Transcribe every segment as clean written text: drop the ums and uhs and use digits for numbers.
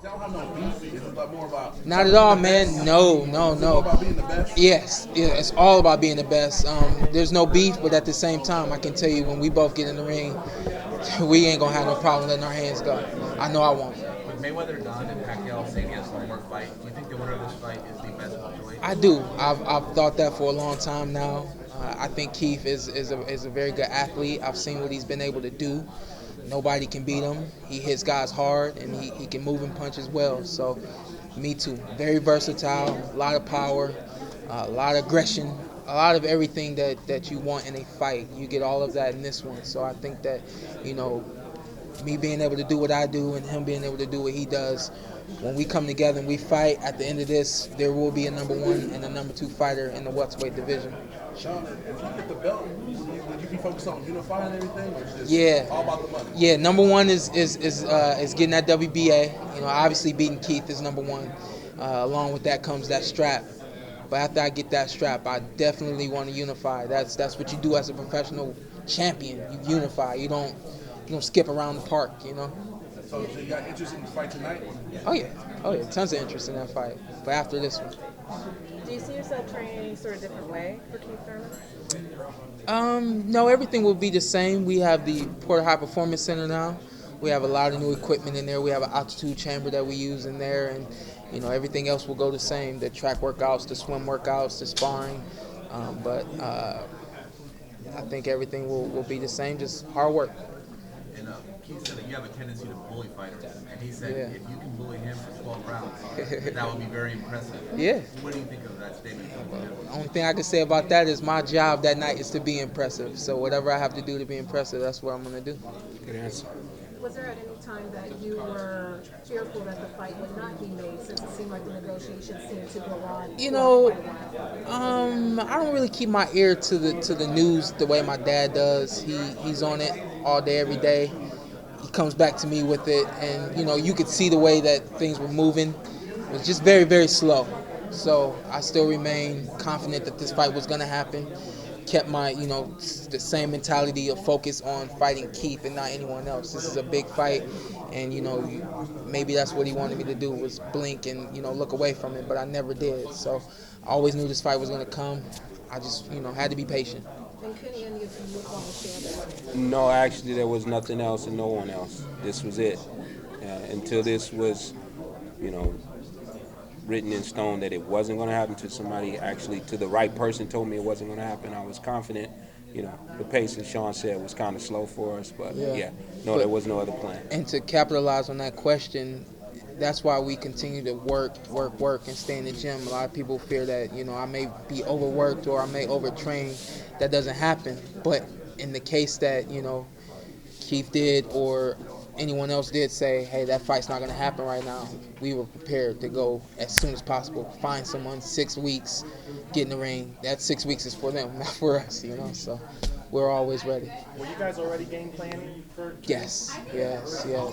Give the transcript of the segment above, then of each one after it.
They don't have no beef. It's about more about Not at all, being the man. best. No, no, It's more no. about being the best. Yes, yeah, it's all about being the best. There's no beef, but at the same time, I can tell you when we both get in the ring, we ain't gonna have no problem letting our hands go. I know I won't. With Mayweather done and Pacquiao saying he has one more fight, do you think the winner of this fight is the best welterweight? I do. I've thought that for a long time now. I think Keith is a very good athlete. I've seen what he's been able to do. Nobody can beat him. He hits guys hard, and he can move and punch as well. So, me too. Very versatile, a lot of power, a lot of aggression, a lot of everything that you want in a fight. You get all of that in this one. So I think that, you know, me being able to do what I do and him being able to do what he does, when we come together and we fight, at the end of this, there will be a number one and a number two fighter in the welterweight division. Shawn, if you get the belt, would you be focused on unifying everything, or just Yeah. all about the money? Yeah, number one is getting that WBA. You know, obviously beating Keith is number one. Along with that comes that strap. But after I get that strap, I definitely want to unify. That's what you do as a professional champion. You unify. You don't skip around the park. You know. So you got interest in the fight tonight? Oh yeah, tons of interest in that fight. But after this one. Do you see yourself training any sort of different way for Keith Thurman? No, everything will be the same. We have the Porter High Performance Center now. We have a lot of new equipment in there. We have an altitude chamber that we use in there, and you know everything else will go the same. The track workouts, the swim workouts, the sparring. But I think everything will be the same. Just hard work. And Keith said that you have a tendency to bully fighters, and he said Yeah. if you can bully him for 12 rounds, that would be very impressive. Yeah. What do you think of that statement? Only thing I can say about that is my job that night is to be impressive. So whatever I have to do to be impressive, that's what I'm going to do. Good answer. Was there at any time that you were fearful that the fight would not be made, since it seemed like the negotiations seemed to go on? You know, I don't really keep my ear to the news the way my dad does. He's on it all day, every day. He comes back to me with it, and you know, you could see the way that things were moving. It was just very, very slow. So I still remain confident that this fight was going to happen. Kept my, you know, the same mentality of focus on fighting Keith and not anyone else. This is a big fight, and you know, maybe that's what he wanted me to do, was blink and, you know, look away from it, but I never did. So I always knew this fight was going to come. I just, you know, had to be patient. And couldn't any of you look on the shoulder? No, actually, there was nothing else and no one else. This was it. Until this was, you know, written in stone that it wasn't going to happen, to somebody actually, to the right person told me it wasn't going to happen, I was confident. You know, the pace, as Shawn said, was kind of slow for us, but no, there was no other plan. And to capitalize on that question, that's why we continue to work, and stay in the gym. A lot of people fear that, you know, I may be overworked or I may overtrain. That doesn't happen. But in the case that, you know, Keith did or anyone else did say, hey, that fight's not going to happen right now, we were prepared to go as soon as possible. Find someone, 6 weeks, get in the ring. That 6 weeks is for them, not for us, you know. So we're always ready. Were you guys already game planning for? Yes.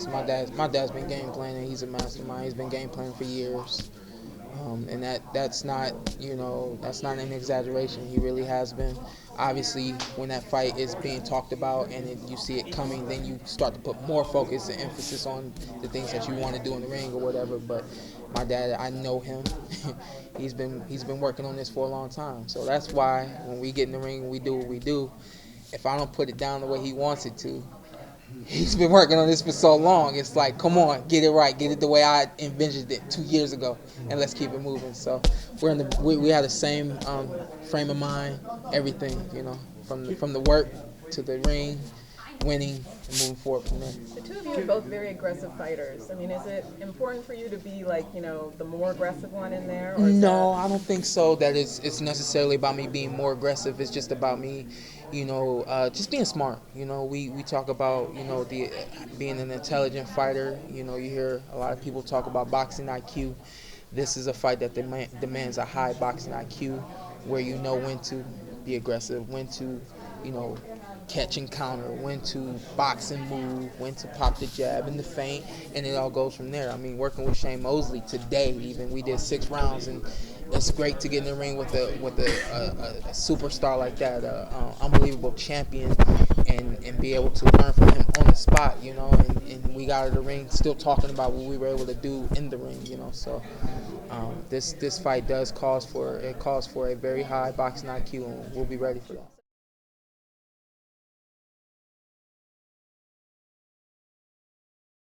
My dad's been game planning. He's a mastermind. He's been game planning for years, and that's not, you know, that's not an exaggeration. He really has been. Obviously, when that fight is being talked about and you see it coming, then you start to put more focus and emphasis on the things that you want to do in the ring or whatever. But my dad, I know him. he's been working on this for a long time. So that's why when we get in the ring and we do what we do, if I don't put it down the way he wants it to, he's been working on this for so long. It's like, come on, get it right, get it the way I envisioned it 2 years ago, and let's keep it moving. So we have the same frame of mind, everything, you know, from the work to the ring, winning, and moving forward from there. The two of you are both very aggressive fighters. I mean, is it important for you to be, like, you know, the more aggressive one in there? Or No, I don't think so. That it's necessarily about me being more aggressive. It's just about me, you know, just being smart. You know, we talk about, you know, being an intelligent fighter. You know, you hear a lot of people talk about boxing IQ. This is a fight that demands a high boxing IQ, where you know when to be aggressive, when to, you know, catch and counter, when to box and move, when to pop the jab and the feint, and it all goes from there. I mean, working with Shane Mosley today, even we did 6 rounds, and it's great to get in the ring with a superstar like that, unbelievable champion, and be able to learn from him on the spot, you know. And we got out of the ring, still talking about what we were able to do in the ring, you know. So this fight calls for a very high boxing IQ, and we'll be ready for that.